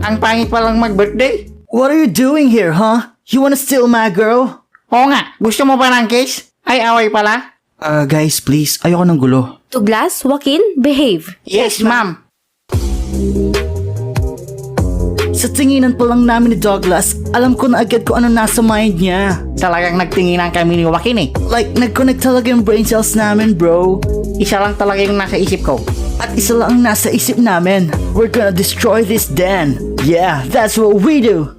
Ang pangit palang mag-birthday. What are you doing here, huh? You wanna steal my girl? Oo nga, gusto mo ba ng kiss? Ay, away pala. Guys, please, ayoko ng gulo. Douglas, Joaquin, behave. Yes, ma'am. Sa tinginan pa lang namin ni Douglas, alam ko na agad kung ano nasa mind niya. Talagang nagtinginan kami ni Joaquin eh. Like, nag-connect talaga yung brain cells namin, bro. Isa lang talaga yung nasa isip ko. At isa lang ang nasa isip namin. We're gonna destroy this den. Yeah, that's what we do.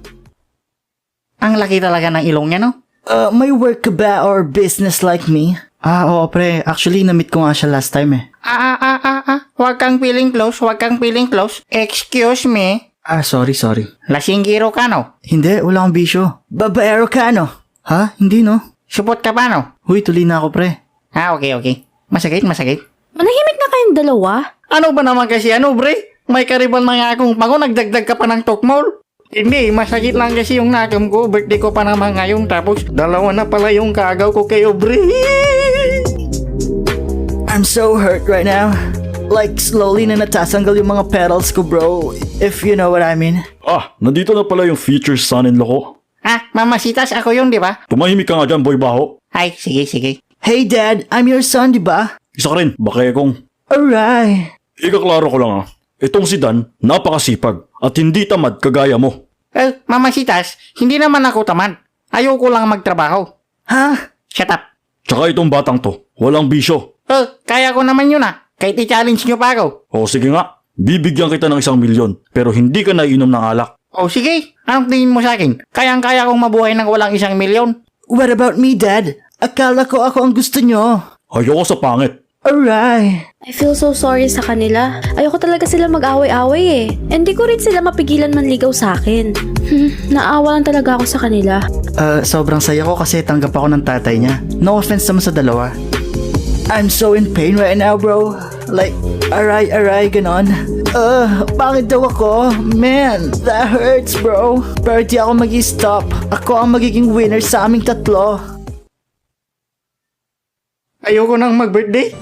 Ang laki talaga ng ilong niya, no? May work ka ba or business like me? Oo pre, actually na-meet ko nga siya last time eh. Huwag kang feeling close, huwag kang feeling close. Excuse me. Sorry. Lasinggiro ka, no? Hindi, wala akong bisyo. Babaero ka, no? Ha? Hindi, no? Supot ka pa, no? Huy, tuloy na ako, pre. Okay. Masakit. Manahimik na kayong dalawa. Ano ba naman kasi bre? May karibal na nga akong pango, nagdagdag ka pa ng tokmol. Hindi, masakit lang kasi yung nakam ko. Birthday ko pa naman ngayon, tapos dalawa na pala yung kagaw ko kayo, bre. I'm so hurt right now. Like, slowly na natatanggal yung mga petals ko, bro. If you know what I mean. Nandito na pala yung future son-in-law ko. Mamasitas ako yun, di ba? Tumahimik ka nga dyan, boy baho. Ay, sige. Hey, Dad, I'm your son, di ba? Isa ka rin, bakekong. Alright. Ikaklaro ko lang itong si Dan, napakasipag at hindi tamad kagaya mo. Mamasitas, hindi naman ako tamad. Ayoko lang magtrabaho. Ha? Shut up. Tsaka itong batang to, walang bisyo. Kaya ko naman yun Kahit i-challenge nyo pa ako. O sige nga, bibigyan kita ng 1 milyon, pero hindi ka naiinom ng alak. Sige. Anong tingin mo sa akin? Kayang-kaya kong mabuhay ng walang 1 milyon? What about me, Dad? Akala ko ako ang gusto nyo. Ayoko sa pangit. Alright. I feel so sorry sa kanila. Ayoko talaga sila mag-away-away eh. Hindi ko rin sila mapigilan manligaw sa akin. Naawa lang talaga ako sa kanila. Sobrang saya ko kasi tanggap ako ng tatay niya. No offense naman sa dalawa. I'm so in pain right now, bro. Like, aray, ganon. Bakit daw ako? Man, that hurts, bro. Pero di ako mag-stop. Ako ang magiging winner sa aming tatlo. Ayoko nang mag-birthday.